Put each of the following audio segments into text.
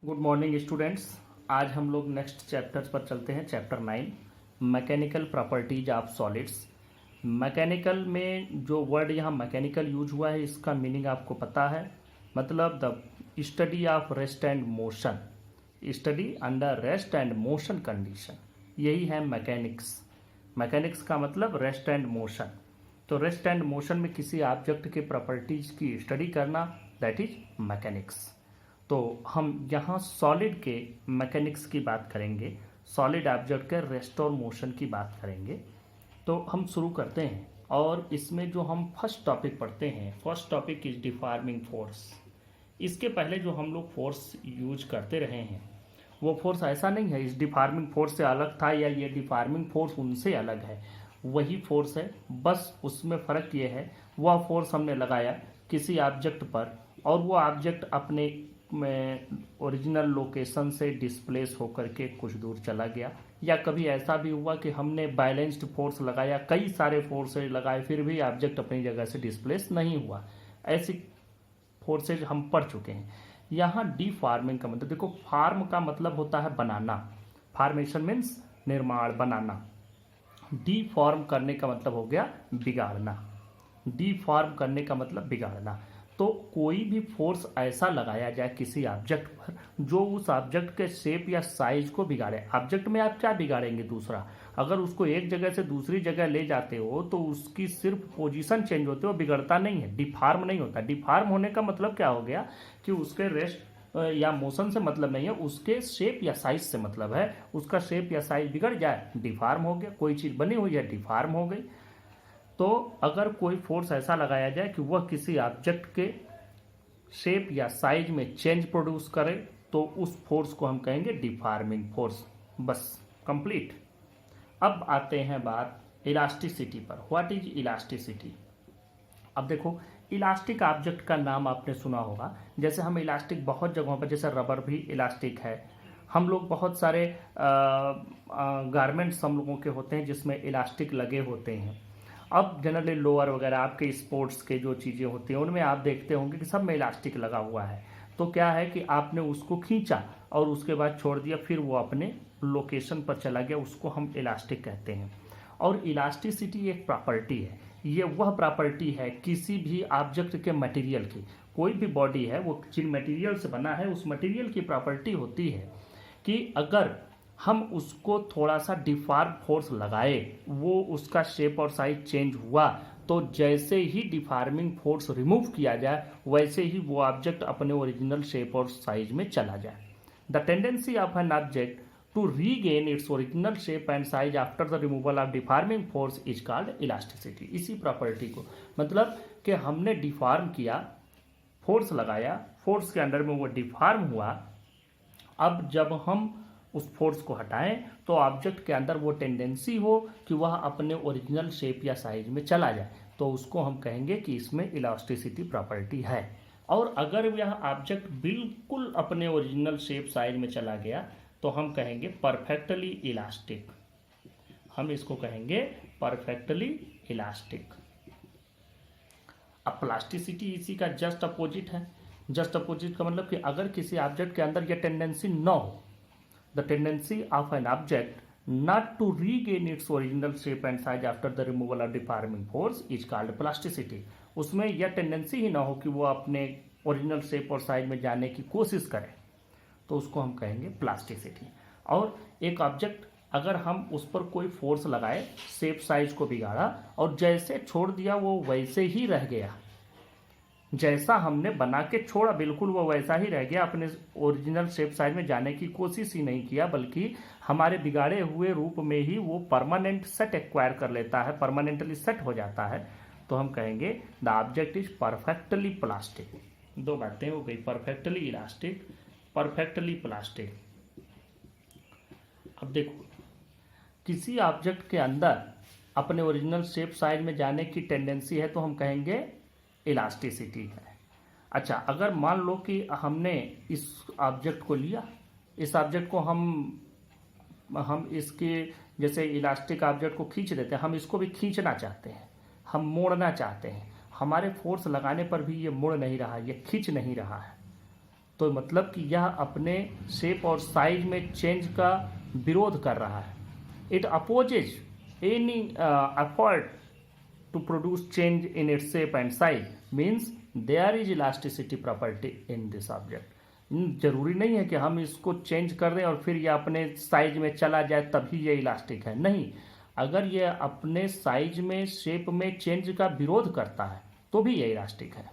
Good morning students. आज हम लोग नेक्स्ट चैप्टर पर चलते हैं, chapter 9 mechanical properties of solids. Mechanical में जो वर्ड यहाँ मैकेनिकल यूज हुआ है इसका मीनिंग आपको पता है, मतलब the study of rest and motion, study under rest and motion condition, यही है मैकेनिक्स। मैकेनिक्स का मतलब रेस्ट एंड मोशन। तो रेस्ट एंड मोशन में किसी ऑब्जेक्ट के प्रॉपर्टीज की स्टडी करना, दैट इज मैकेनिक्स। तो हम यहाँ सॉलिड के मैकेनिक्स की बात करेंगे, सॉलिड ऑब्जेक्ट के रेस्ट और मोशन की बात करेंगे। तो हम शुरू करते हैं और इसमें जो हम फर्स्ट टॉपिक पढ़ते हैं, first topic is deforming force. इसके पहले जो हम लोग फोर्स यूज करते रहे हैं वो फोर्स ऐसा नहीं है इस डिफॉर्मिंग फोर्स से अलग था या ये डिफॉर्मिंग फोर्स उनसे अलग है, वही फोर्स है, बस उसमें फ़र्क ये है वह फोर्स हमने लगाया किसी ऑब्जेक्ट पर और वो ऑब्जेक्ट अपने में ओरिजिनल लोकेशन से डिस्प्लेस होकर के कुछ दूर चला गया, या कभी ऐसा भी हुआ कि हमने बैलेंस्ड फोर्स लगाया, कई सारे फोर्स लगाए फिर भी ऑब्जेक्ट अपनी जगह से डिस्प्लेस नहीं हुआ। ऐसी फोर्सेज हम पढ़ चुके हैं। यहाँ डिफॉर्मिंग का मतलब देखो, फार्म का मतलब होता है बनाना, फार्मेशन मीन्स निर्माण, बनाना। डिफॉर्म करने का मतलब हो गया बिगाड़ना, डिफॉर्म करने का मतलब बिगाड़ना। तो कोई भी फोर्स ऐसा लगाया जाए किसी ऑब्जेक्ट पर जो उस ऑब्जेक्ट के शेप या साइज को बिगाड़े। ऑब्जेक्ट में आप क्या बिगाड़ेंगे? दूसरा, अगर उसको एक जगह से दूसरी जगह ले जाते हो तो उसकी सिर्फ पोजीशन चेंज होती है, वो बिगड़ता नहीं है, डिफॉर्म नहीं होता। डिफॉर्म होने का मतलब क्या हो गया कि उसके रेस्ट या मोशन से मतलब नहीं है, उसके शेप या साइज से मतलब है। उसका शेप या साइज बिगड़ जाए, डिफॉर्म हो गया। कोई चीज़ बनी हुई है, डिफॉर्म हो गई। तो अगर कोई फोर्स ऐसा लगाया जाए कि वह किसी ऑब्जेक्ट के शेप या साइज में चेंज प्रोड्यूस करे तो उस फोर्स को हम कहेंगे डिफॉर्मिंग फोर्स। बस कंप्लीट। अब आते हैं बात इलास्टिसिटी पर। What is elasticity? अब देखो, इलास्टिक ऑब्जेक्ट का नाम आपने सुना होगा। जैसे हम इलास्टिक बहुत जगहों पर, जैसे रबर भी इलास्टिक है। हम लोग बहुत सारे गारमेंट्स हम लोगों के होते हैं जिसमें इलास्टिक लगे होते हैं। अब जनरली लोअर वगैरह आपके स्पोर्ट्स के जो चीज़ें होती हैं उनमें आप देखते होंगे कि सब में इलास्टिक लगा हुआ है। तो क्या है कि आपने उसको खींचा और उसके बाद छोड़ दिया, फिर वो अपने लोकेशन पर चला गया, उसको हम इलास्टिक कहते हैं। और इलास्टिसिटी एक प्रॉपर्टी है, ये वह प्रॉपर्टी है किसी भी ऑब्जेक्ट के मटेरियल की। कोई भी बॉडी है वो जिन मटेरियल से बना है उस मटेरियल की प्रॉपर्टी होती है कि अगर हम उसको थोड़ा सा डिफॉर्म फोर्स लगाए, वो उसका शेप और साइज चेंज हुआ, तो जैसे ही डिफॉर्मिंग फोर्स रिमूव किया जाए वैसे ही वो ऑब्जेक्ट अपने ओरिजिनल शेप और साइज में चला जाए। The tendency of an object to regain its original shape and size after the removal of deforming force is called elasticity. इसी प्रॉपर्टी को मतलब कि हमने डिफॉर्म किया, फोर्स लगाया, फोर्स के अंडर में वो डिफॉर्म हुआ। अब जब हम उस फोर्स को हटाएं तो ऑब्जेक्ट के अंदर वो टेंडेंसी हो कि वह अपने ओरिजिनल शेप या साइज में चला जाए, तो उसको हम कहेंगे कि इसमें इलास्टिसिटी प्रॉपर्टी है। और अगर यह ऑब्जेक्ट बिल्कुल अपने ओरिजिनल शेप साइज में चला गया तो हम कहेंगे परफेक्टली इलास्टिक। हम इसको कहेंगे परफेक्टली इलास्टिक। अब प्लास्टिसिटी इसी का जस्ट अपोजिट है। जस्ट अपोजिट का मतलब कि अगर किसी ऑब्जेक्ट के अंदर यह टेंडेंसी न हो, the tendency of an object not to regain its original shape and size after the removal of deforming force is called plasticity। उसमें यह टेंडेंसी ही ना हो कि वो अपने ओरिजिनल शेप और साइज में जाने की कोशिश करे, तो उसको हम कहेंगे प्लास्टिसिटी। और एक ऑब्जेक्ट अगर हम उस पर कोई फोर्स लगाए, शेप साइज को बिगाड़ा और जैसे छोड़ दिया वो वैसे ही रह गया, जैसा हमने बना के छोड़ा बिल्कुल वो वैसा ही रह गया, अपने ओरिजिनल शेप साइज में जाने की कोशिश ही नहीं किया, बल्कि हमारे बिगाड़े हुए रूप में ही वो परमानेंट सेट एक्वायर कर लेता है, परमानेंटली सेट हो जाता है, तो हम कहेंगे the object is perfectly plastic. दो बातें हो गई, परफेक्टली इलास्टिक, परफेक्टली प्लास्टिक। अब देखो, किसी ऑब्जेक्ट के अंदर अपने ओरिजिनल शेप साइज में जाने की टेंडेंसी है तो हम कहेंगे इलास्टिसिटी है। अच्छा, अगर मान लो कि हमने इस ऑब्जेक्ट को लिया, इस ऑब्जेक्ट को हम इसके जैसे इलास्टिक ऑब्जेक्ट को खींच देते हैं, हम इसको भी खींचना चाहते हैं, हम मोड़ना चाहते हैं, हमारे फोर्स लगाने पर भी ये मुड़ नहीं रहा, ये खींच नहीं रहा है, तो मतलब कि यह अपने शेप और साइज में चेंज का विरोध कर रहा है। It opposes any effort to produce change in its shape and size means there is elasticity property in this object. जरूरी नहीं है कि हम इसको चेंज कर दें और फिर ये अपने साइज में चला जाए तभी ये इलास्टिक है, नहीं। अगर ये अपने साइज में शेप में चेंज का विरोध करता है तो भी ये इलास्टिक है।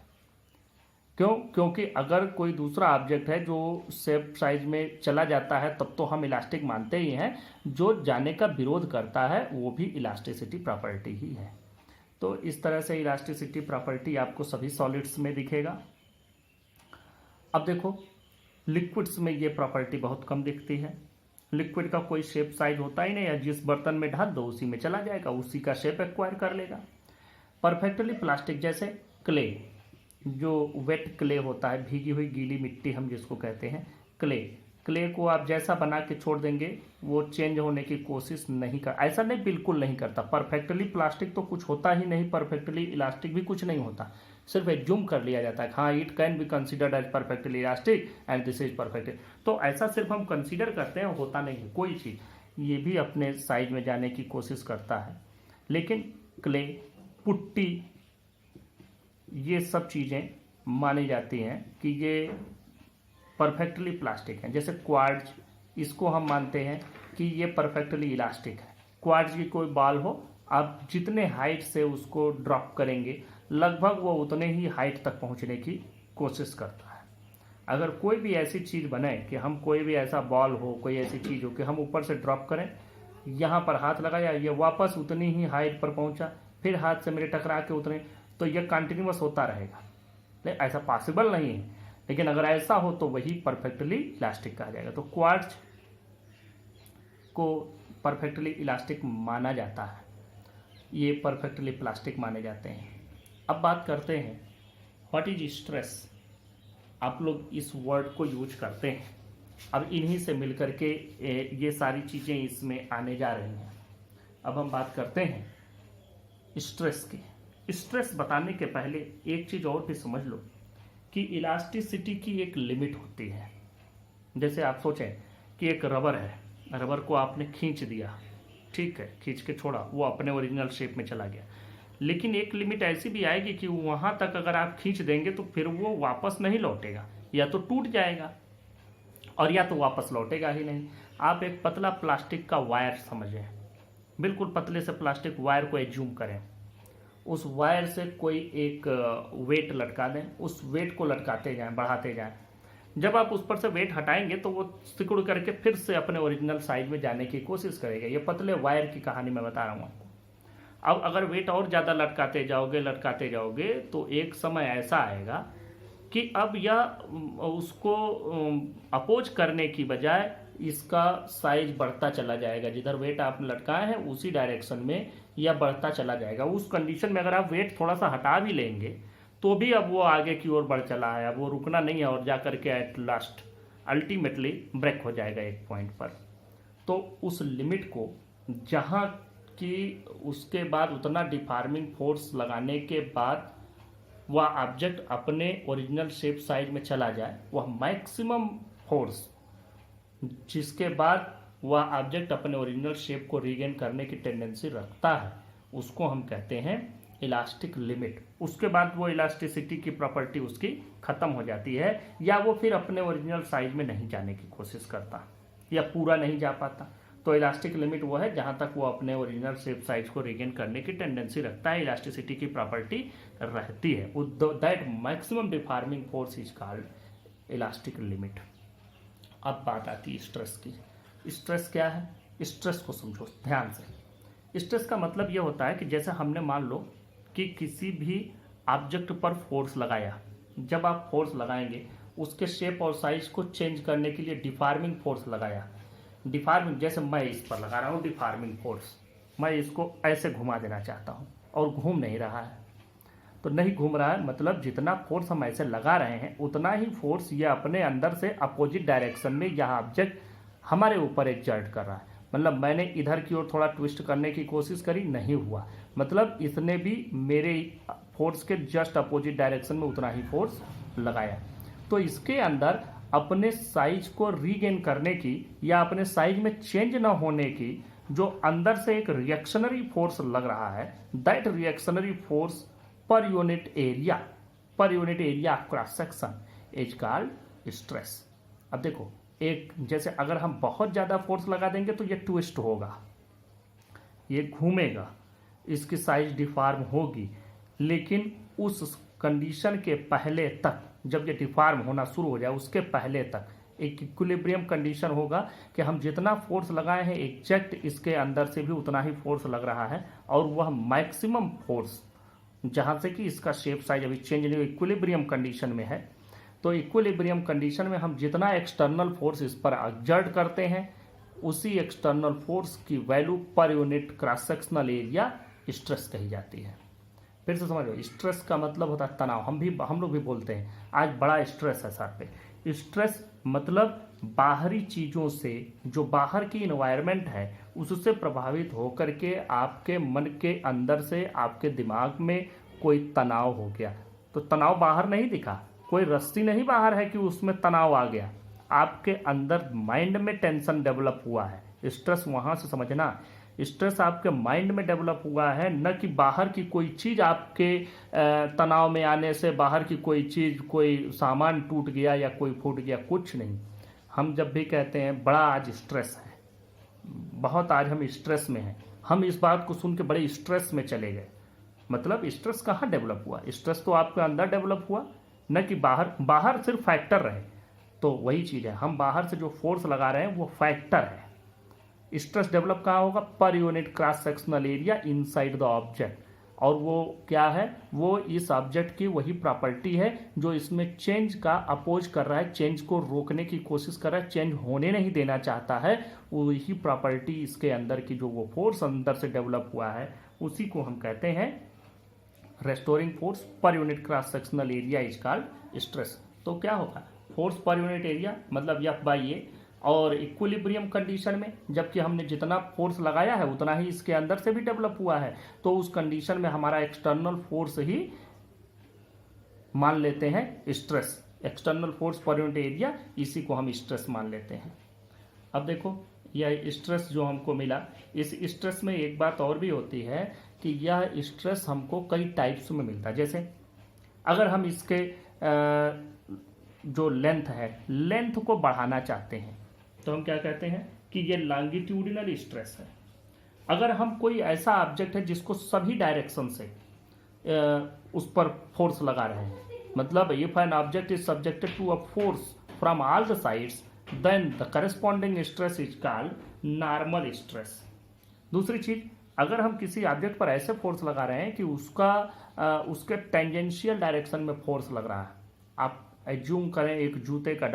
क्यों? क्योंकि अगर कोई दूसरा ऑब्जेक्ट है जो शेप साइज में चला जाता है तब तो हम इलास्टिक मानते ही हैं, जो जाने का विरोध करता है वो भी इलास्टिसिटी प्रॉपर्टी ही है। तो इस तरह से इलास्टिसिटी प्रॉपर्टी आपको सभी सॉलिड्स में दिखेगा। अब देखो लिक्विड्स में ये प्रॉपर्टी बहुत कम दिखती है। लिक्विड का कोई शेप साइज होता ही नहीं है, जिस बर्तन में ढाल दो उसी में चला जाएगा, उसी का शेप एक्वायर कर लेगा। परफेक्टली प्लास्टिक जैसे क्ले, जो वेट क्ले होता है, भीगी हुई गीली मिट्टी हम जिसको कहते हैं क्ले को आप जैसा बना के छोड़ देंगे वो चेंज होने की कोशिश नहीं कर, ऐसा नहीं, बिल्कुल नहीं करता। परफेक्टली प्लास्टिक तो कुछ होता ही नहीं, परफेक्टली इलास्टिक भी कुछ नहीं होता, सिर्फ एज्यूम कर लिया जाता है, हाँ it can be considered as perfectly elastic and this is perfect. तो ऐसा सिर्फ हम कंसिडर करते हैं, होता नहीं है कोई चीज़। ये भी अपने साइज में जाने की कोशिश करता है। लेकिन क्ले, पुट्टी, ये सब चीज़ें मानी जाती हैं कि ये परफेक्टली प्लास्टिक है। जैसे क्वार्ट्ज, इसको हम मानते हैं कि ये परफेक्टली इलास्टिक है। क्वार्ट्ज की कोई बॉल हो, आप जितने हाइट से उसको ड्रॉप करेंगे लगभग वो उतने ही हाइट तक पहुंचने की कोशिश करता है। अगर कोई भी ऐसी चीज़ बने कि हम कोई भी ऐसा बॉल हो, कोई ऐसी चीज़ हो कि हम ऊपर से ड्रॉप करें, यहाँ पर हाथ लगाया, ये वापस उतनी ही हाइट पर पहुंचा, फिर हाथ से मेरे टकरा के उतरे, तो ये कंटिन्यूअस होता रहेगा। लेकिन ऐसा पॉसिबल नहीं है, लेकिन अगर ऐसा हो तो वही परफेक्टली इलास्टिक कहा जाएगा। तो क्वार्ट्ज को परफेक्टली इलास्टिक माना जाता है, ये परफेक्टली प्लास्टिक माने जाते हैं। अब बात करते हैं व्हाट इज स्ट्रेस। आप लोग इस वर्ड को यूज करते हैं, अब इन्हीं से मिलकर के ये सारी चीज़ें इसमें आने जा रही हैं। अब हम बात करते हैं स्ट्रेस की। स्ट्रेस बताने के पहले एक चीज़ और भी समझ लो कि इलास्टिसिटी की एक लिमिट होती है। जैसे आप सोचें कि एक रबर है, रबर को आपने खींच दिया, ठीक है, खींच के छोड़ा, वो अपने ओरिजिनल शेप में चला गया। लेकिन एक लिमिट ऐसी भी आएगी कि वहाँ तक अगर आप खींच देंगे तो फिर वो वापस नहीं लौटेगा, या तो टूट जाएगा और या तो वापस लौटेगा ही नहीं। आप एक पतला प्लास्टिक का वायर समझें, बिल्कुल पतले से प्लास्टिक वायर को एज्यूम करें, उस वायर से कोई एक वेट लटका दें, उस वेट को लटकाते जाएं, बढ़ाते जाएं। जब आप उस पर से वेट हटाएंगे तो वो सिकुड़ करके फिर से अपने ओरिजिनल साइज में जाने की कोशिश करेगा। ये पतले वायर की कहानी मैं बता रहा हूँ आपको। अब अगर वेट और ज़्यादा लटकाते जाओगे तो एक समय ऐसा आएगा कि अब यह उसको अपोज करने की बजाय इसका साइज बढ़ता चला जाएगा। जिधर वेट आपने लटकाया है उसी डायरेक्शन में यह बढ़ता चला जाएगा। उस कंडीशन में अगर आप वेट थोड़ा सा हटा भी लेंगे तो भी अब वो आगे की ओर बढ़ चला है, अब वो रुकना नहीं है और जा करके एट लास्ट अल्टीमेटली ब्रेक हो जाएगा एक पॉइंट पर। तो उस लिमिट को जहाँ कि उसके बाद उतना डिफार्मिंग फोर्स लगाने के बाद वह ऑब्जेक्ट अपने ओरिजिनल शेप साइज में चला जाए, वह मैक्सिमम फोर्स जिसके बाद वह ऑब्जेक्ट अपने ओरिजिनल शेप को रीगेन करने की टेंडेंसी रखता है, उसको हम कहते हैं इलास्टिक लिमिट। उसके बाद वो इलास्टिसिटी की प्रॉपर्टी उसकी खत्म हो जाती है, या वो फिर अपने ओरिजिनल साइज में नहीं जाने की कोशिश करता या पूरा नहीं जा पाता। तो इलास्टिक लिमिट वो है जहां तक वो अपने ओरिजिनल शेप साइज को रिगेन करने की टेंडेंसी रखता है, इलास्टिसिटी की प्रॉपर्टी रहती है। That maximum deforming force is called elastic limit. अब बात आती है स्ट्रेस की। स्ट्रेस क्या है? स्ट्रेस को समझो ध्यान से। स्ट्रेस का मतलब ये होता है कि जैसे हमने मान लो कि किसी भी ऑब्जेक्ट पर फोर्स लगाया, जब आप फोर्स लगाएंगे उसके शेप और साइज को चेंज करने के लिए डिफार्मिंग फोर्स लगाया। डिफार्मिंग, जैसे मैं इस पर लगा रहा हूँ डिफार्मिंग फोर्स, मैं इसको ऐसे घुमा देना चाहता हूँ और घूम नहीं रहा है, तो नहीं घूम रहा है मतलब जितना फोर्स हम ऐसे लगा रहे हैं उतना ही फोर्स ये अपने अंदर से अपोजिट डायरेक्शन में यह ऑब्जेक्ट हमारे ऊपर एक्सर्ट कर रहा है। मतलब मैंने इधर की ओर थोड़ा ट्विस्ट करने की कोशिश करी, नहीं हुआ, मतलब इसने भी मेरे फोर्स के जस्ट अपोजिट डायरेक्शन में उतना ही फोर्स लगाया। तो इसके अंदर अपने साइज को रीगेन करने की या अपने साइज में चेंज ना होने की जो अंदर से एक रिएक्शनरी फोर्स लग रहा है, that reactionary force per unit area cross section is called stress. अब देखो, एक जैसे अगर हम बहुत ज़्यादा फोर्स लगा देंगे तो ये ट्विस्ट होगा, ये घूमेगा, इसकी साइज डिफॉर्म होगी, लेकिन उस कंडीशन के पहले तक, जब ये डिफॉर्म होना शुरू हो जाए उसके पहले तक एक इक्विलिब्रियम कंडीशन होगा कि हम जितना फोर्स लगाए हैं एग्जैक्ट इसके अंदर से भी उतना ही फोर्स लग रहा है, और वह मैक्सिमम फोर्स जहाँ से कि इसका शेप साइज अभी चेंज नहीं, इक्विलिब्रियम कंडीशन में है। तो इक्विलिब्रियम कंडीशन में हम जितना एक्सटर्नल फोर्स इस पर एक्सर्ट करते हैं उसी एक्सटर्नल फोर्स की वैल्यू पर unit cross sectional area stress कही जाती है। फिर से समझो, स्ट्रेस का मतलब होता है तनाव। हम लोग भी बोलते हैं आज बड़ा स्ट्रेस है सर पे। स्ट्रेस मतलब बाहरी चीज़ों से, जो बाहर की इन्वायरमेंट है उससे प्रभावित होकर के आपके मन के अंदर से आपके दिमाग में कोई तनाव हो गया। तो तनाव बाहर नहीं दिखा, कोई रस्सी नहीं बाहर है कि उसमें तनाव आ गया, आपके अंदर माइंड में टेंशन डेवलप हुआ है। स्ट्रेस वहाँ से समझना, स्ट्रेस आपके माइंड में डेवलप हुआ है, न कि बाहर की कोई चीज़ आपके तनाव में आने से बाहर की कोई चीज़, कोई सामान टूट गया या कोई फूट गया, कुछ नहीं। हम जब भी कहते हैं बड़ा आज स्ट्रेस है, बहुत आज हम स्ट्रेस में हैं, हम इस बात को सुन के बड़े स्ट्रेस में चले गए, मतलब स्ट्रेस कहाँ डेवलप हुआ? स्ट्रेस तो आपके अंदर डेवलप हुआ, न कि बाहर सिर्फ फैक्टर रहे। तो वही चीज़ है, हम बाहर से जो फोर्स लगा रहे हैं वो फैक्टर है। स्ट्रेस डेवलप कहाँ होगा? पर unit cross sectional area inside the object. और वो क्या है? वो इस ऑब्जेक्ट की वही प्रॉपर्टी है जो इसमें चेंज का अपोज कर रहा है, चेंज को रोकने की कोशिश कर रहा है, चेंज होने नहीं देना चाहता है। वही प्रॉपर्टी इसके अंदर की जो वो फोर्स अंदर से डेवलप हुआ है उसी को हम कहते हैं restoring force per unit cross sectional area is called stress. तो क्या होगा? फोर्स पर यूनिट एरिया मतलब F/A, और इक्विलिब्रियम कंडीशन में जबकि हमने जितना फोर्स लगाया है उतना ही इसके अंदर से भी डेवलप हुआ है, तो उस कंडीशन में हमारा एक्सटर्नल फोर्स ही मान लेते हैं stress. External force per unit area, इसी को हम स्ट्रेस मान लेते हैं। अब देखो, यह स्ट्रेस जो हमको मिला, इस स्ट्रेस में एक बात और भी होती है कि यह स्ट्रेस हमको कई टाइप्स में मिलता है। जैसे अगर हम इसके जो लेंथ है, लेंथ को बढ़ाना चाहते हैं तो हम क्या कहते हैं कि ये लॉन्गिट्यूडिनल स्ट्रेस है। अगर हम कोई ऐसा ऑब्जेक्ट है जिसको सभी डायरेक्शन से उस पर फोर्स लगा रहे हैं, मतलब if an object is subjected to a force from all the sides then the corresponding stress is called normal stress. दूसरी चीज, अगर हम किसी ऑब्जेक्ट पर ऐसे फोर्स लगा रहे हैं कि उसके टेंजेंशियल डायरेक्शन में फोर्स लग रहा है। आप एज्यूम करें एक जूते का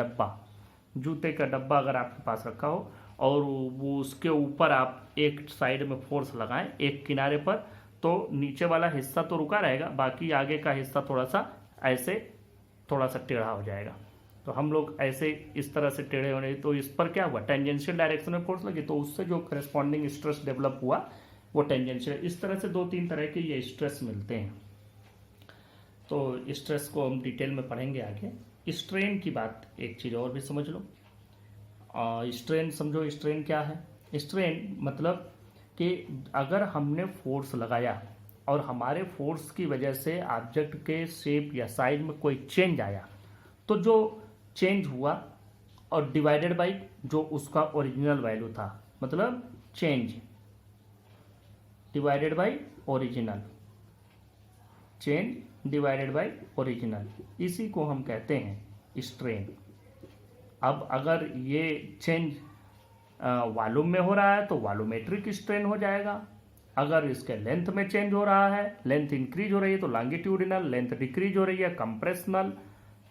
डब्बा अगर आपके पास रखा हो और वो उसके ऊपर आप एक साइड में फोर्स लगाएं एक किनारे पर, तो नीचे वाला हिस्सा तो रुका रहेगा, बाकी आगे का हिस्सा थोड़ा सा टेढ़ा हो जाएगा। तो हम लोग ऐसे इस तरह से टेढ़े होने, तो इस पर क्या हुआ? टेंजेंशियल डायरेक्शन में फोर्स लगी, तो उससे जो करस्पॉन्डिंग स्ट्रेस डेवलप हुआ वो टेंजेंशियल। इस तरह से 2-3 तरह के ये स्ट्रेस मिलते हैं। तो स्ट्रेस को हम डिटेल में पढ़ेंगे आगे। स्ट्रेन की बात एक चीज़ और भी समझ लो। स्ट्रेन समझो, स्ट्रेन क्या है? स्ट्रेन मतलब कि अगर हमने फोर्स लगाया और हमारे फोर्स की वजह से ऑब्जेक्ट के शेप या साइज में कोई चेंज आया, तो जो चेंज हुआ और डिवाइडेड बाई जो उसका ओरिजिनल वैल्यू था, मतलब change divided by original, change divided by original, इसी को हम कहते हैं स्ट्रेन। अब अगर ये चेंज वॉल्यूम में हो रहा है तो वॉल्यूमेट्रिक स्ट्रेन हो जाएगा। अगर इसके लेंथ में चेंज हो रहा है, लेंथ इंक्रीज हो रही है तो लॉन्गिट्यूडिनल, लेंथ डिक्रीज हो रही है कंप्रेशनल,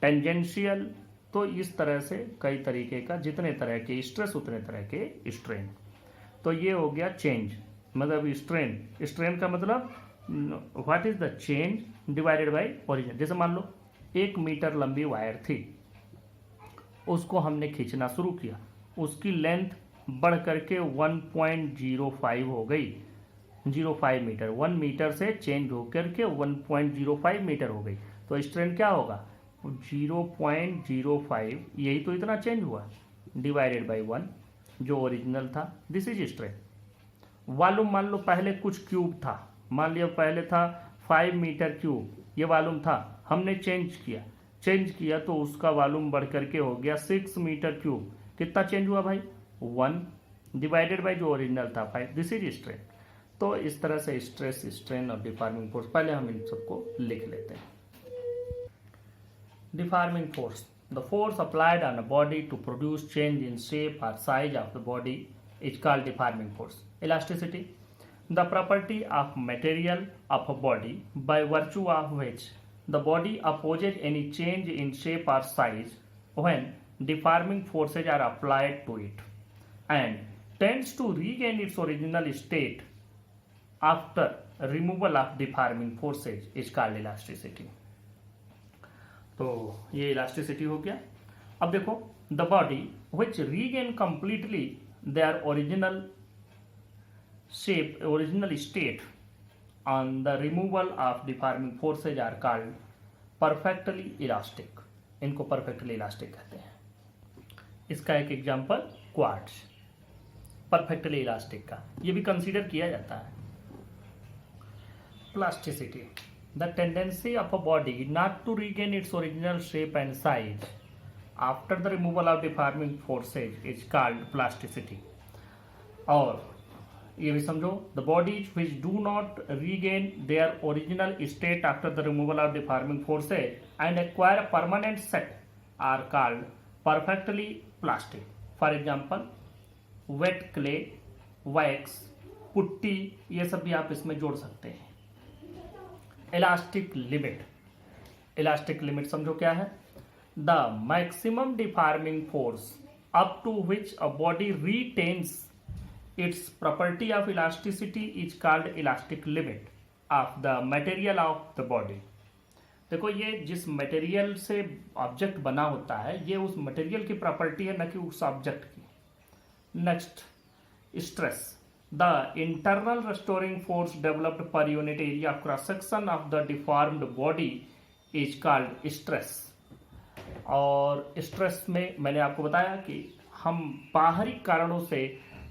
टेंजेंशियल। तो इस तरह से कई तरीके का, जितने तरह के स्ट्रेस उतने तरह के स्ट्रेन। तो ये हो गया चेंज मतलब स्ट्रेन। स्ट्रेन का मतलब what is the change divided by origin. जैसे मान लो 1 मीटर लंबी वायर थी, उसको हमने खींचना शुरू किया, उसकी लेंथ बढ़ करके 1.05 हो गई, 0.5 मीटर, 1 मीटर से चेंज होकर के 1.05 मीटर हो गई। तो स्ट्रेन क्या होगा? 0.05, यही तो इतना चेंज हुआ, डिवाइडेड बाई 1 जो ओरिजिनल था। This is strain. वॉल्यूम मान लो पहले कुछ क्यूब था, मान लिया पहले था 5 मीटर क्यूब, ये वॉल्यूम था, हमने चेंज किया तो उसका वॉल्यूम बढ़ करके हो गया 6 मीटर क्यूब। कितना चेंज हुआ भाई? 1 डिवाइडेड बाई जो ओरिजिनल था 5। This is strain. तो इस तरह से स्ट्रेस, स्ट्रेन और डिफॉर्मिंग फोर्स, पहले हम इन सबको लिख लेते हैं। Deforming force, the force applied on a body to produce change in shape और size of the body is called deforming force. Elasticity, the property of material of a body by virtue of which the body opposes any change in shape or size when deforming forces are applied to it and tends to regain its original state after removal of deforming forces is called elasticity। तो ये elasticity हो गया। अब देखो, the body which regain completely their original state on the removal of deforming forces are called perfectly elastic। इनको perfectly elastic कहते हैं। इसका एक एग्जांपल क्वार्ट्ज, perfectly elastic का, ये भी कंसीडर किया जाता है। Plasticity, the tendency of a body not to regain its original shape and size after the removal of deforming forces is called plasticity। और ये भी समझो, the bodies which do not regain their original state after the removal of deforming forces and acquire permanent set are called perfectly plastic. For example wet clay, wax, putty, ये सब भी आप इसमें जोड़ सकते हैं। इलास्टिक लिमिट, इलास्टिक लिमिट समझो क्या है? The maximum deforming force up to which a body retains its property of elasticity is called elastic limit of the material of the body। देखो, ये जिस मटेरियल से ऑब्जेक्ट बना होता है, ये उस मटेरियल की प्रॉपर्टी है, न कि उस ऑब्जेक्ट की। Next, stress, the internal restoring force developed per unit area of cross section of the deformed body is called stress. और स्ट्रेस में मैंने आपको बताया कि हम बाहरी कारणों से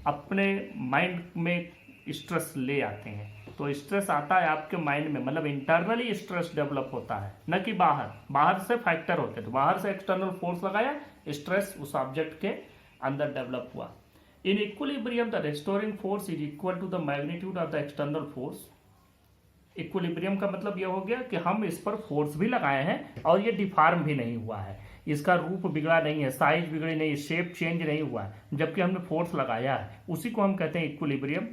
अपने माइंड में स्ट्रेस ले आते हैं। तो स्ट्रेस आता है आपके माइंड में, मतलब इंटरनली स्ट्रेस डेवलप होता है, न कि बाहर से फैक्टर होते हैं। तो बाहर से एक्सटर्नल फोर्स लगाया, स्ट्रेस उस ऑब्जेक्ट के अंदर डेवलप हुआ। In equilibrium the restoring force is equal to the magnitude of the external force. Equilibrium का मतलब यह हो गया कि हम इस पर फोर्स भी लगाए हैं और ये डिफॉर्म भी नहीं हुआ है, इसका रूप बिगड़ा नहीं है, साइज बिगड़ी नहीं, शेप चेंज नहीं हुआ है, जबकि हमने फोर्स लगाया है। उसी को हम कहते हैं इक्विलिब्रियम।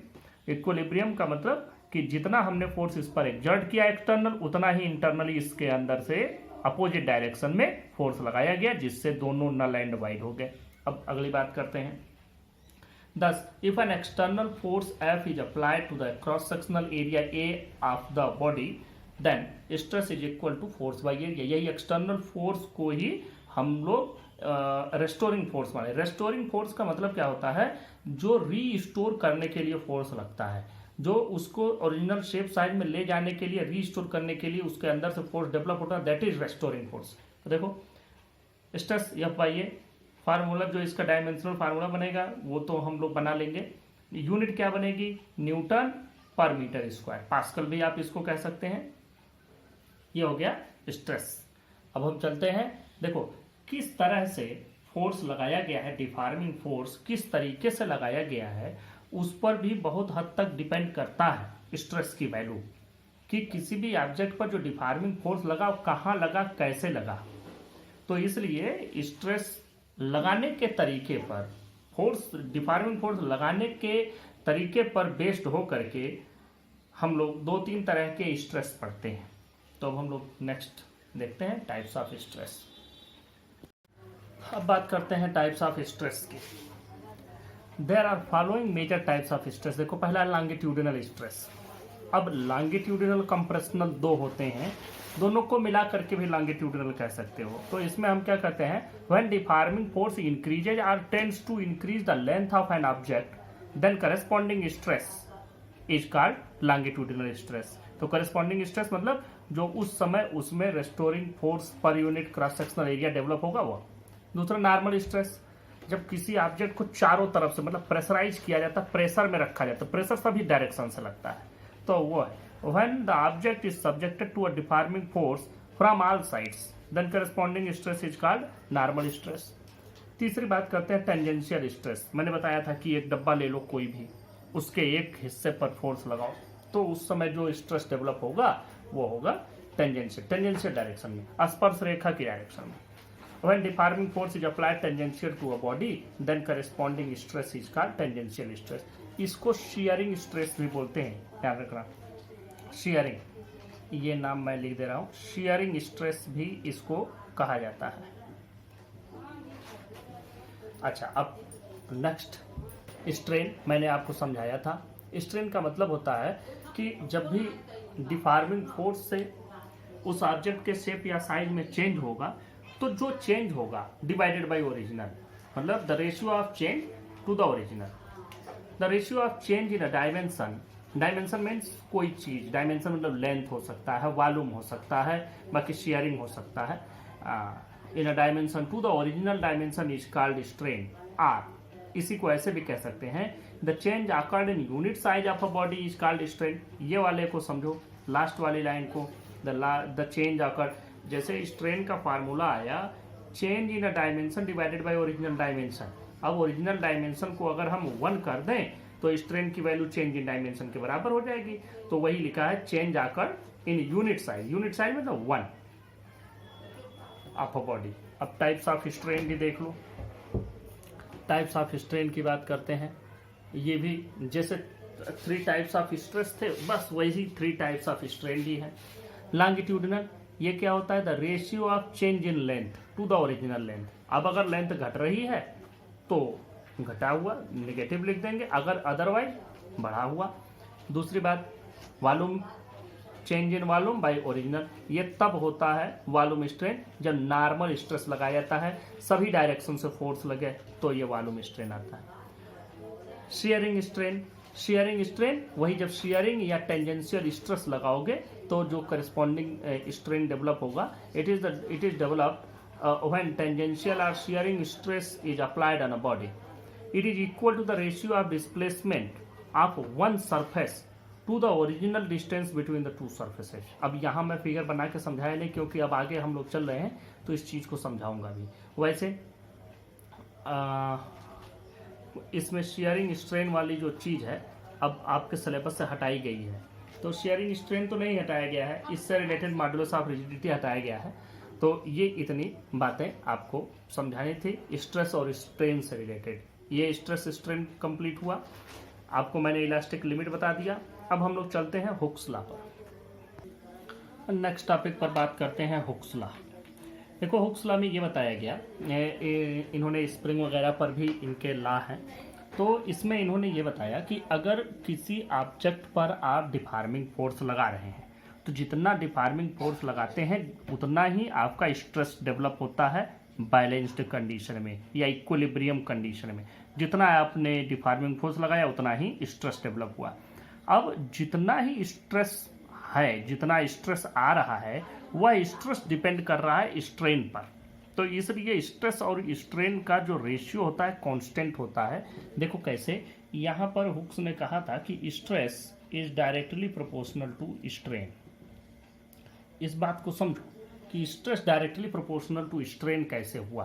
इक्विलिब्रियम का मतलब कि जितना हमने फोर्स इस पर एक्सर्ट किया एक्सटर्नल, उतना ही इंटरनली इसके अंदर से अपोजिट डायरेक्शन में फोर्स लगाया गया, जिससे दोनों नल एंड वाइड हो गए। अब अगली बात करते हैं। Thus, if an external force F is applied to the cross-sectional area A of the body, then stress is equal to force by area। यही एक्सटर्नल फोर्स को ही हम लोग रेस्टोरिंग फोर्स माने। रेस्टोरिंग फोर्स का मतलब क्या होता है? जो रीस्टोर करने के लिए फोर्स लगता है, जो उसको ओरिजिनल शेप साइज में ले जाने के लिए, रीस्टोर करने के लिए उसके अंदर से फोर्स डेवलप होता है, दैट इज रेस्टोरिंग फोर्स। तो देखो, stress F by A, formula जो इसका डायमेंशनल फार्मूला बनेगा वो तो हम लोग बना लेंगे। यूनिट क्या बनेगी? Newton per metre square, pascal भी आप इसको कह सकते हैं। ये हो गया स्ट्रेस। अब हम चलते हैं, देखो किस तरह से फोर्स लगाया गया है, डिफॉर्मिंग फोर्स किस तरीके से लगाया गया है, उस पर भी बहुत हद तक डिपेंड करता है स्ट्रेस की वैल्यू, कि किसी भी ऑब्जेक्ट पर जो डिफॉर्मिंग फोर्स लगा वो कहाँ लगा, कैसे लगा। तो इसलिए स्ट्रेस लगाने के तरीके पर, फोर्स डिफॉर्मिंग फोर्स लगाने के तरीके पर बेस्ड हो करके हम लोग 2-3 तरह के स्ट्रेस पढ़ते हैं। तो अब हम लोग नेक्स्ट देखते हैं टाइप्स ऑफ स्ट्रेस। अब बात करते हैं टाइप्स ऑफ स्ट्रेस की। There are following major types of stress. देखो, पहला लॉन्गिट्यूडिनल स्ट्रेस। अब लॉन्गिट्यूडिनल कंप्रेशनल 2 होते हैं, दोनों को मिला करके भी लॉन्गिट्यूडिनल कह सकते हो। तो इसमें हम क्या कहते हैं? व्हेन डिफॉर्मिंग फोर्स इंक्रीजेज और tends to increase the length of an object, then corresponding stress is called longitudinal stress. तो करस्पॉन्डिंग स्ट्रेस मतलब जो उस समय उसमें restoring force per unit cross sectional area develop होगा वो। दूसरा नॉर्मल स्ट्रेस, जब किसी ऑब्जेक्ट को चारों तरफ से मतलब प्रेशराइज किया जाता है, प्रेशर में रखा जाता है, प्रेशर सभी डायरेक्शन से लगता है, तो वो है when the object is subjected to a deforming force from all sides then corresponding stress is called normal stress. तीसरी बात करते हैं टेंजेंशियल स्ट्रेस। मैंने बताया था कि एक डब्बा ले लो कोई भी, उसके एक हिस्से पर फोर्स लगाओ तो उस समय जो स्ट्रेस डेवलप होगा वो होगा टेंजेंशियल डायरेक्शन में, स्पर्श रेखा की डायरेक्शन में। When deforming force is applied tangential to a body, then corresponding stress is called tangential stress. इसको shearing stress भी बोलते हैं, ध्यान रखना। shearing, ये नाम मैं लिख दे रहा हूँ, shearing stress भी इसको कहा जाता है। अच्छा, अब नेक्स्ट स्ट्रेन मैंने आपको समझाया था। स्ट्रेन का मतलब होता है कि जब भी डिफॉर्मिंग फोर्स से उस ऑब्जेक्ट के शेप या साइज में चेंज होगा तो जो चेंज होगा डिवाइडेड बाय ओरिजिनल, मतलब the ratio of change to the original. The ratio of change in a dimension, dimension means कोई चीज, डायमेंशन मतलब लेंथ हो सकता है, वॉल्यूम हो सकता है, बाकी शेयरिंग हो सकता है। In a dimension to the original dimension is called strain. Or इसी को ऐसे भी कह सकते हैं, the change occurred in unit size of a body is called strain. ये वाले को समझो, लास्ट वाली लाइन को, द चेंज अकर्ड, जैसे स्ट्रेन का फार्मूला आया change in a dimension divided by original dimension. अब ओरिजिनल डायमेंशन को अगर हम 1 कर दें तो स्ट्रेन की वैल्यू चेंज इन डायमेंशन के बराबर हो जाएगी। तो वही लिखा है चेंज आकर इन यूनिट साइज, यूनिट साइज मतलब 1 ऑफ अ बॉडी। अब टाइप्स ऑफ स्ट्रेन भी देख लो। टाइप्स ऑफ स्ट्रेन की बात करते हैं। ये भी जैसे 3 टाइप्स ऑफ स्ट्रेस थे, बस वही 3 टाइप्स ऑफ स्ट्रेन भी है। लॉन्गिट्यूडिनल, ये क्या होता है, the ratio of change in length to the original length. अब अगर लेंथ घट रही है तो घटा हुआ नेगेटिव लिख देंगे, अगर अदरवाइज बढ़ा हुआ। दूसरी बात volume, change in volume by original, ये तब होता है वॉल्यूम स्ट्रेन जब नॉर्मल स्ट्रेस लगाया जाता है, सभी डायरेक्शन से फोर्स लगे तो ये वॉल्यूम स्ट्रेन आता है। शेयरिंग स्ट्रेन, शेयरिंग स्ट्रेन वही जब शेयरिंग या टेंजेंशियल स्ट्रेस लगाओगे तो जो करस्पॉन्डिंग स्ट्रेन डेवलप होगा, it is developed when tangential और shearing stress is applied on a body. It is equal to the ratio of displacement of one surface to the original distance between the 2 surfaces. अब यहाँ मैं figure बना के समझाया नहीं क्योंकि अब आगे हम लोग चल रहे हैं तो इस चीज को समझाऊंगा भी। वैसे इसमें शेयरिंग स्ट्रेन वाली जो चीज है अब आपके सिलेबस से हटाई गई है, तो शेयरिंग स्ट्रेन तो नहीं हटाया गया है, इससे रिलेटेड मॉडुलस ऑफ रिजिडिटी हटाया गया है। तो ये इतनी बातें आपको समझानी थी स्ट्रेस और स्ट्रेन से रिलेटेड। ये स्ट्रेस स्ट्रेन कंप्लीट हुआ, आपको मैंने इलास्टिक लिमिट बता दिया। अब हम लोग चलते हैं हुक्स लॉ पर। नेक्स्ट टॉपिक पर बात करते हैं हुक्स लॉ। देखो हुक्स लॉ में ये बताया गया, इन्होंने स्प्रिंग वगैरह पर भी इनके लॉ हैं, तो इसमें इन्होंने ये बताया कि अगर किसी ऑब्जेक्ट पर आप डिफॉर्मिंग फोर्स लगा रहे हैं तो जितना डिफॉर्मिंग फोर्स लगाते हैं उतना ही आपका स्ट्रेस डेवलप होता है बैलेंस्ड कंडीशन में या इक्विलिब्रियम कंडीशन में। जितना आपने डिफॉर्मिंग फोर्स लगाया उतना ही स्ट्रेस डेवलप हुआ। अब जितना ही स्ट्रेस है, जितना स्ट्रेस आ रहा है वह स्ट्रेस डिपेंड कर रहा है स्ट्रेन पर, तो इसलिए स्ट्रेस और स्ट्रेन का जो रेशियो होता है कांस्टेंट होता है। देखो कैसे, यहाँ पर हुक्स ने कहा था कि stress is directly proportional to strain. इस बात को समझो कि stress directly proportional to strain कैसे हुआ।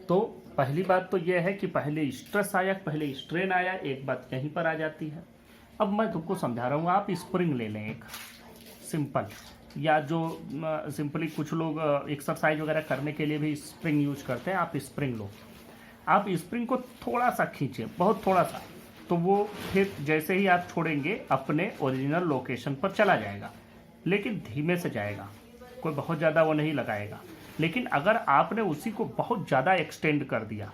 तो पहली बात तो यह है कि पहले स्ट्रेस आया, पहले स्ट्रेन आया, एक बात यहीं पर आ जाती है। अब मैं तुमको समझा रहा हूँ, आप स्प्रिंग ले लें एक सिंपल, या जो सिंपली कुछ लोग एक्सरसाइज वगैरह करने के लिए भी स्प्रिंग यूज करते हैं। आप स्प्रिंग लो, आप स्प्रिंग को थोड़ा सा खींचे, बहुत थोड़ा सा, तो वो फिर जैसे ही आप छोड़ेंगे अपने ओरिजिनल लोकेशन पर चला जाएगा, लेकिन धीमे से जाएगा, कोई बहुत ज़्यादा वो नहीं लगाएगा। लेकिन अगर आपने उसी को बहुत ज़्यादा एक्सटेंड कर दिया,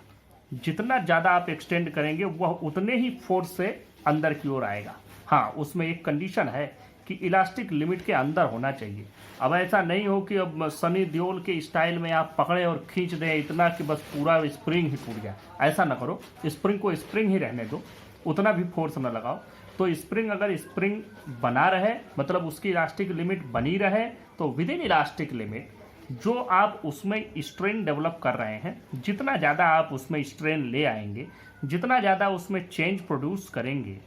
जितना ज़्यादा आप एक्सटेंड करेंगे वह उतने ही फोर्स से अंदर की ओर आएगा। हाँ, उसमें एक कंडीशन है कि इलास्टिक लिमिट के अंदर होना चाहिए। अब ऐसा नहीं हो कि अब सनी देओल के स्टाइल में आप पकड़े और खींच दें इतना कि बस पूरा स्प्रिंग ही टूट जाए, ऐसा ना करो। स्प्रिंग को स्प्रिंग ही रहने दो, उतना भी फोर्स ना लगाओ। तो स्प्रिंग अगर स्प्रिंग बना रहे मतलब उसकी इलास्टिक लिमिट बनी रहे, तो विद इन इलास्टिक लिमिट जो आप उसमें स्ट्रेन डेवलप कर रहे हैं, जितना ज़्यादा आप उसमें स्ट्रेन ले आएंगे, जितना ज़्यादा उसमें चेंज प्रोड्यूस करेंगे,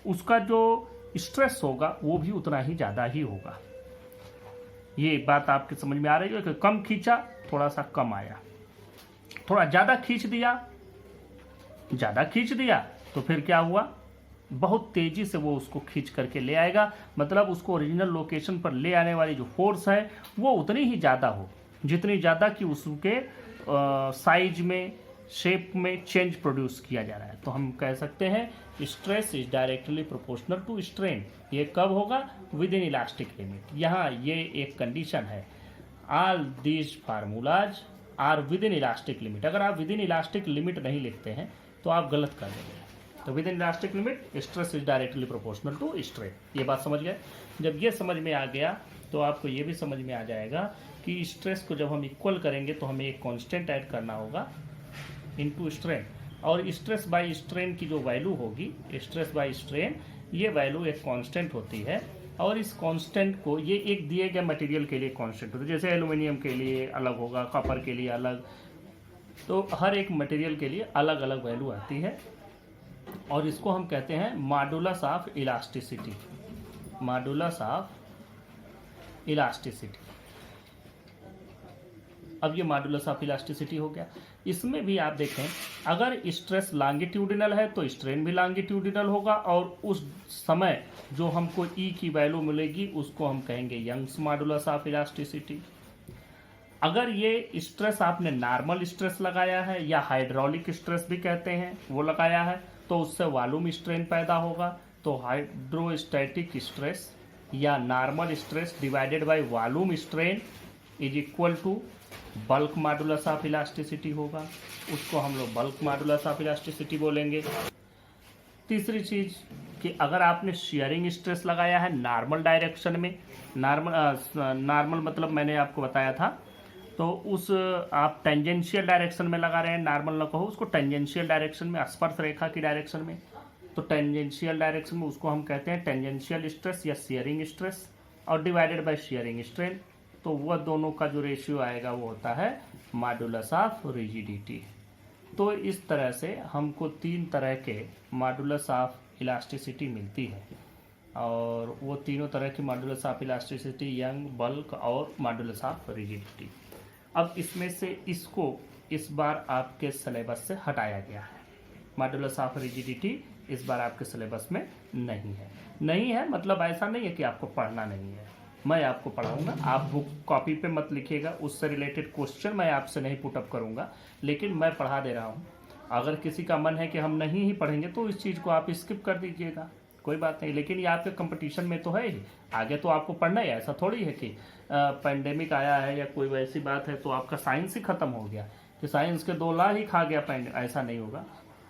उसका जो स्ट्रेस होगा वो भी उतना ही ज़्यादा ही होगा। ये बात आपके समझ में आ रही है कि कम खींचा थोड़ा सा कम आया, थोड़ा ज़्यादा खींच दिया तो फिर क्या हुआ, बहुत तेज़ी से वो उसको खींच करके ले आएगा। मतलब उसको ओरिजिनल लोकेशन पर ले आने वाली जो फोर्स है वो उतनी ही ज़्यादा हो, जितनी ज़्यादा कि उसके साइज में, शेप में चेंज प्रोड्यूस किया जा रहा है। तो हम कह सकते हैं stress is directly proportional to strain. ये कब होगा, विद इन इलास्टिक लिमिट। यहाँ ये एक कंडीशन है, all these formulas are within elastic limit. अगर आप विद इन इलास्टिक लिमिट नहीं लिखते हैं तो आप गलत कर देंगे। तो within elastic limit stress is directly proportional to strain. ये बात समझ गए। जब ये समझ में आ गया तो आपको ये भी समझ में आ जाएगा कि स्ट्रेस को जब हम इक्वल करेंगे तो हमें एक कांस्टेंट ऐड करना होगा इनटू स्ट्रेन। और स्ट्रेस बाय स्ट्रेन की जो वैल्यू होगी, स्ट्रेस बाय स्ट्रेन, ये वैल्यू एक कांस्टेंट होती है। और इस कांस्टेंट को, ये एक दिए गए मटेरियल के लिए कांस्टेंट होता है। जैसे एल्यूमिनियम के लिए अलग होगा, कॉपर के लिए अलग, तो हर एक मटेरियल के लिए अलग अलग वैल्यू आती है। और इसको हम कहते हैं modulus of elasticity. Modulus of elasticity. अब ये मॉडुलस ऑफ इलास्टिसिटी हो गया। इसमें भी आप देखें, अगर स्ट्रेस लॉन्गिट्यूडिनल है तो स्ट्रेन भी लॉन्गिट्यूडिनल होगा, और उस समय जो हमको ई की वैल्यू मिलेगी उसको हम कहेंगे यंग्स मॉडुलस ऑफ इलास्टिसिटी। अगर ये स्ट्रेस आपने नॉर्मल स्ट्रेस लगाया है या हाइड्रोलिक स्ट्रेस भी कहते हैं वो लगाया है, तो उससे वॉल्यूम स्ट्रेन पैदा होगा। तो हाइड्रोस्टैटिक स्ट्रेस या normal stress divided by volume strain is equal to bulk modulus of elasticity होगा। उसको हम लोग बल्क मॉडुलस ऑफ इलास्टिसिटी बोलेंगे। तीसरी चीज कि अगर आपने शियरिंग स्ट्रेस लगाया है नॉर्मल डायरेक्शन में, नॉर्मल मतलब मैंने आपको बताया था, तो उस आप टेंजेंशियल डायरेक्शन में लगा रहे हैं, नॉर्मल ना कहो उसको, टेंजेंशियल डायरेक्शन में, स्पर्श रेखा की डायरेक्शन में। तो टेंजेंशियल डायरेक्शन में उसको हम कहते हैं टेंजेंशियल स्ट्रेस या शियरिंग स्ट्रेस, और डिवाइडेड बाय शियरिंग स्ट्रेन। तो वह दोनों का जो रेशियो आएगा वो होता है मॉडुलस ऑफ रिजिडिटी। तो इस तरह से हमको तीन तरह के मॉडुलस ऑफ इलास्टिसिटी मिलती है, और वो तीनों तरह की modulus of elasticity young, bulk और मॉडुलस ऑफ रिजिडिटी। अब इसमें से इसको इस बार आपके सिलेबस से हटाया गया है। मॉडुलस ऑफ रिजिडिटी इस बार आपके सिलेबस में नहीं है मतलब ऐसा नहीं है कि आपको पढ़ना नहीं है, मैं आपको पढ़ाऊंगा। आप बुक कॉपी पे मत लिखिएगा, उससे रिलेटेड क्वेश्चन मैं आपसे नहीं पुटअप करूंगा, लेकिन मैं पढ़ा दे रहा हूँ। अगर किसी का मन है कि हम नहीं ही पढ़ेंगे तो इस चीज़ को आप स्किप कर दीजिएगा, कोई बात नहीं। लेकिन ये आपके कंपटीशन में तो है ही, आगे तो आपको पढ़ना ही है। ऐसा थोड़ी है कि पेंडेमिक आया है या कोई वैसी बात है तो आपका साइंस ही खत्म हो गया, कि साइंस के 2 ला ही खा गया ऐसा नहीं होगा।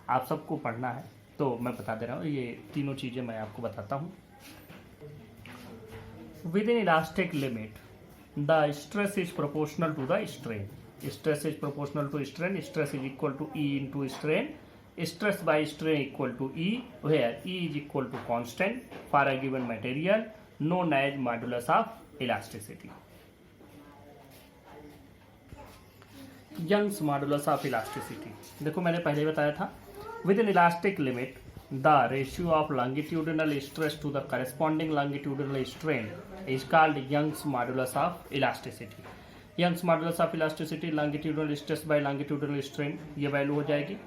आप सबको पढ़ना है। तो मैं बता दे रहा हूँ, ये तीनों चीज़ें मैं आपको बताता हूँ। Within elastic limit the stress is proportional to the strain. Stress is proportional to strain. Stress is equal to E into strain. Stress by strain equal to E, where E is equal to constant for a given material known as modulus of elasticity. Young's modulus of elasticity, देखो मैंने पहले ही बताया था, with an elastic limit the ratio of longitudinal stress to the corresponding longitudinal strain is called Young's modulus of elasticity. Young's modulus of elasticity longitudinal stress by longitudinal strain, ये value हो जाएगी।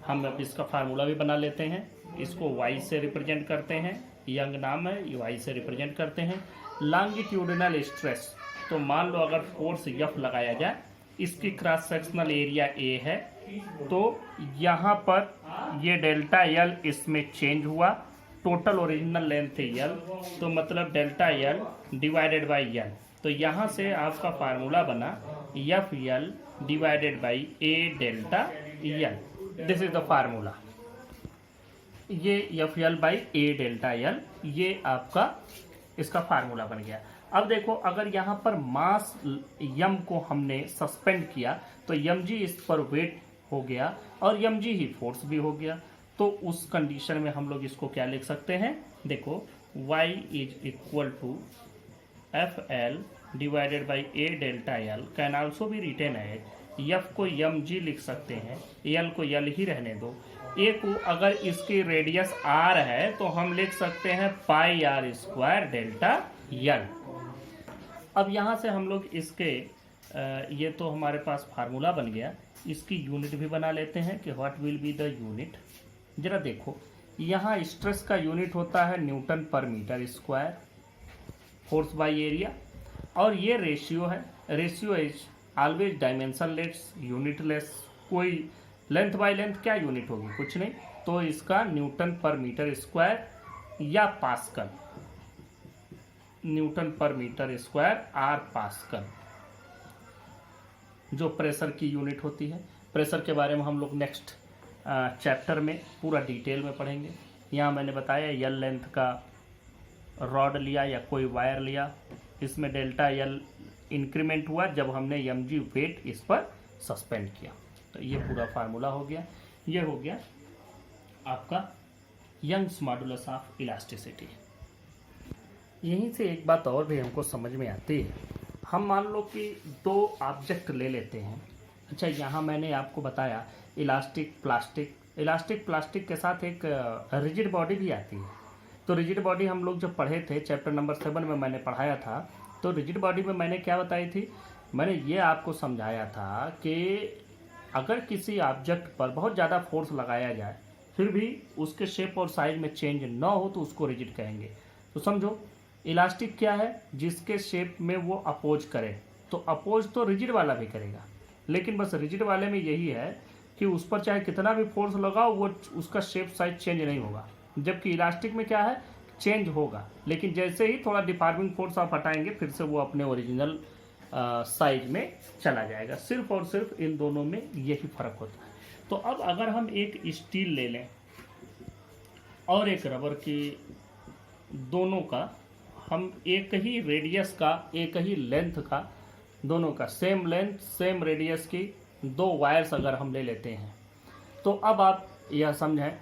हम अब इसका फार्मूला भी बना लेते हैं। इसको y से रिप्रेजेंट करते हैं, यंग नाम है, ये y से रिप्रेजेंट करते हैं। लॉन्गिट्यूडिनल स्ट्रेस, तो मान लो अगर फोर्स F लगाया जाए, इसकी क्रॉस सेक्शनल एरिया A है, तो यहाँ पर ये डेल्टा L इसमें चेंज हुआ, टोटल ओरिजिनल लेंथ है L, तो मतलब delta L divided by L। तो यहाँ से आपका फार्मूला बना FL divided by A delta L। This is the formula. ये FL by A delta L, ये आपका इसका फार्मूला बन गया। अब देखो, अगर यहाँ पर मास m को हमने सस्पेंड किया तो mg इस पर वेट हो गया और mg ही फोर्स भी हो गया। तो उस कंडीशन में हम लोग इसको क्या लिख सकते हैं, देखो y is equal to F L divided by A delta L can also be written as F को एम जी लिख सकते हैं, एल को एल ही रहने दो, ए को अगर इसकी रेडियस आर है तो हम लिख सकते हैं पाई आर स्क्वायर डेल्टा एल। अब यहाँ से हम लोग इसके ये तो हमारे पास फार्मूला बन गया, इसकी यूनिट भी बना लेते हैं कि what will be the unit. जरा देखो यहाँ स्ट्रेस का यूनिट होता है newton per metre square, force by area, और ये रेशियो है, ratio is always dimensionless unitless, कोई लेंथ बाय लेंथ क्या यूनिट होगी, कुछ नहीं, तो इसका न्यूटन पर मीटर स्क्वायर या pascal, newton per metre square or pascal जो प्रेशर की यूनिट होती है। प्रेशर के बारे में हम लोग नेक्स्ट चैप्टर में पूरा डिटेल में पढ़ेंगे। यहाँ मैंने बताया यल लेंथ का रॉड लिया या कोई वायर लिया, इसमें डेल्टा यल इंक्रीमेंट हुआ जब हमने एम जी वेट इस पर सस्पेंड किया। तो ये पूरा फार्मूला हो गया, ये हो गया आपका यंग्स मॉडुलस ऑफ इलास्टिसिटी। यहीं से एक बात और भी हमको समझ में आती है, हम मान लो कि दो ऑब्जेक्ट ले लेते हैं। अच्छा यहाँ मैंने आपको बताया इलास्टिक प्लास्टिक, इलास्टिक प्लास्टिक के साथ एक रिजिड बॉडी भी आती है। तो रिजिड बॉडी हम लोग जब पढ़े थे चैप्टर नंबर 7 में मैंने पढ़ाया था, तो रिजिड बॉडी में मैंने क्या बताई थी, मैंने ये आपको समझाया था कि अगर किसी ऑब्जेक्ट पर बहुत ज़्यादा फोर्स लगाया जाए फिर भी उसके शेप और साइज में चेंज ना हो तो उसको रिजिड कहेंगे। तो समझो इलास्टिक क्या है, जिसके शेप में वो अपोज करे, तो अपोज तो रिजिड वाला भी करेगा, लेकिन बस रिजिड वाले में यही है कि उस पर चाहे कितना भी फोर्स लगाओ वो उसका शेप साइज चेंज नहीं होगा। जबकि इलास्टिक में क्या है, चेंज होगा, लेकिन जैसे ही थोड़ा डिफॉर्मिंग फोर्स आप हटाएंगे फिर से वो अपने ओरिजिनल साइज में चला जाएगा। सिर्फ और सिर्फ इन दोनों में यही फर्क होता है। तो अब अगर हम एक स्टील ले लें और एक रबर की, दोनों का हम एक ही रेडियस का, एक ही लेंथ का, दोनों का सेम लेंथ सेम रेडियस की दो वायर्स अगर हम ले लेते हैं, तो अब आप यह समझें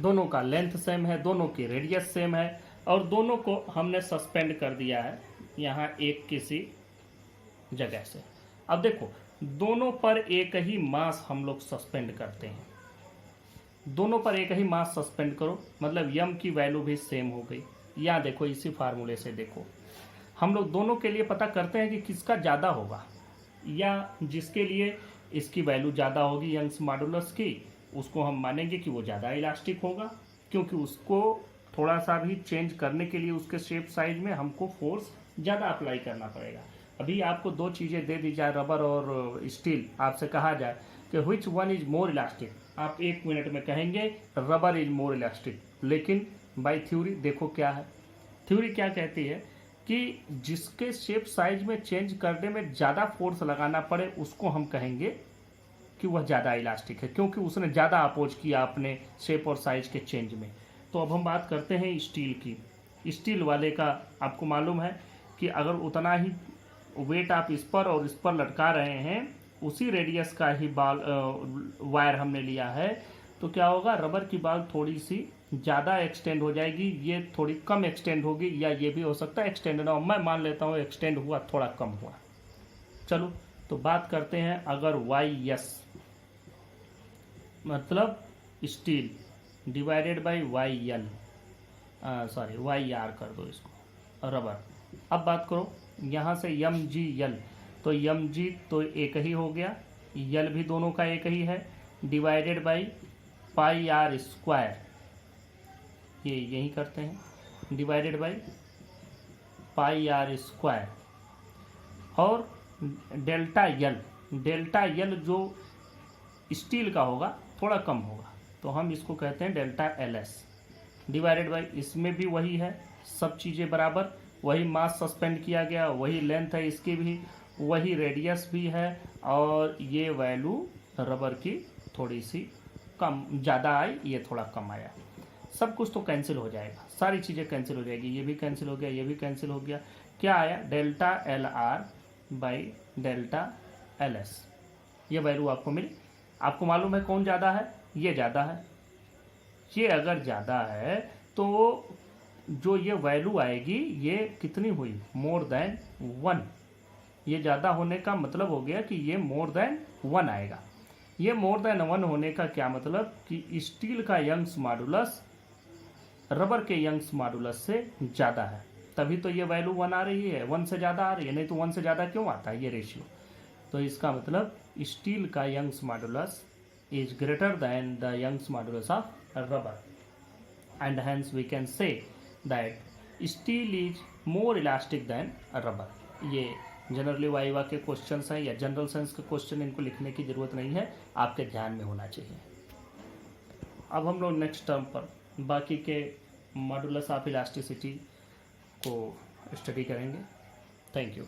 दोनों का लेंथ सेम है, दोनों की रेडियस सेम है, और दोनों को हमने सस्पेंड कर दिया है यहाँ एक किसी जगह से। अब देखो दोनों पर एक ही मास हम लोग सस्पेंड करते हैं, दोनों पर एक ही मास सस्पेंड करो मतलब यम की वैल्यू भी सेम हो गई। यहाँ देखो इसी फार्मूले से देखो हम लोग दोनों के लिए पता करते हैं कि किसका ज़्यादा होगा, या जिसके लिए इसकी वैल्यू ज़्यादा होगी यंग्स मॉडुलस की, उसको हम मानेंगे कि वो ज़्यादा इलास्टिक होगा, क्योंकि उसको थोड़ा सा भी चेंज करने के लिए उसके शेप साइज में हमको फोर्स ज़्यादा अप्लाई करना पड़ेगा। अभी आपको दो चीज़ें दे दी जाए, रबर और स्टील, आपसे कहा जाए कि which one is more elastic, आप एक मिनट में कहेंगे रबर इज मोर इलास्टिक, लेकिन बाय थ्योरी देखो क्या है, थ्योरी क्या कहती है कि जिसके शेप साइज में चेंज करने में ज़्यादा फोर्स लगाना पड़े उसको हम कहेंगे कि वह ज़्यादा इलास्टिक है, क्योंकि उसने ज़्यादा अपोज किया अपने शेप और साइज के चेंज में। तो अब हम बात करते हैं स्टील की। स्टील वाले का आपको मालूम है कि अगर उतना ही वेट आप इस पर और इस पर लटका रहे हैं, उसी रेडियस का ही वायर हमने लिया है, तो क्या होगा, रबर की बाल थोड़ी सी ज़्यादा एक्सटेंड हो जाएगी, ये थोड़ी कम एक्सटेंड होगी, या ये भी हो सकता है एक्सटेंड ना हो, मैं मान लेता हूँ एक्सटेंड हुआ, थोड़ा कम हुआ। चलो तो बात करते हैं, अगर वाई एस मतलब steel divided by Y L, sorry Y R कर दो इसको, रबर। अब बात करो यहाँ से यम जी यल, तो यम जी तो एक ही हो गया, यल भी दोनों का एक ही है, divided by pi r square, ये यही करते हैं, divided by pi r square, और डेल्टा यल, डेल्टा यल जो स्टील का होगा थोड़ा कम होगा, तो हम इसको कहते हैं delta L S, divided by, इसमें भी वही है, सब चीज़ें बराबर, वही मास सस्पेंड किया गया, वही लेंथ है इसकी भी, वही रेडियस भी है, और ये वैल्यू रबर की थोड़ी सी कम ज़्यादा आई, ये थोड़ा कम आया, सब कुछ तो कैंसिल हो जाएगा, सारी चीज़ें कैंसिल हो जाएगी, ये भी कैंसिल हो गया, ये भी कैंसिल हो गया, क्या आया, delta L R by delta L S, ये वैल्यू आपको मिली। आपको मालूम है कौन ज़्यादा है, ये ज़्यादा है। ये अगर ज़्यादा है तो जो ये वैल्यू आएगी ये कितनी हुई, मोर देन 1। ये ज़्यादा होने का मतलब हो गया कि ये मोर देन 1 आएगा। ये मोर देन 1 होने का क्या मतलब कि स्टील का यंग्स मॉडुलस रबर के यंग्स मॉडुलस से ज़्यादा है, तभी तो ये वैल्यू 1 आ रही है, 1 से ज़्यादा आ रही है, नहीं तो 1 से ज़्यादा क्यों आता है ये रेशियो। तो इसका मतलब स्टील का Young's modulus is greater than the Young's modulus of rubber, and hence we can say that steel is more elastic than rubber. ये जनरली वाइवा के क्वेश्चंस हैं या जनरल साइंस के क्वेश्चन, इनको लिखने की ज़रूरत नहीं है, आपके ध्यान में होना चाहिए। अब हम लोग नेक्स्ट टर्म पर बाकी के मॉडुलस ऑफ इलास्टिसिटी को स्टडी करेंगे। Thank you.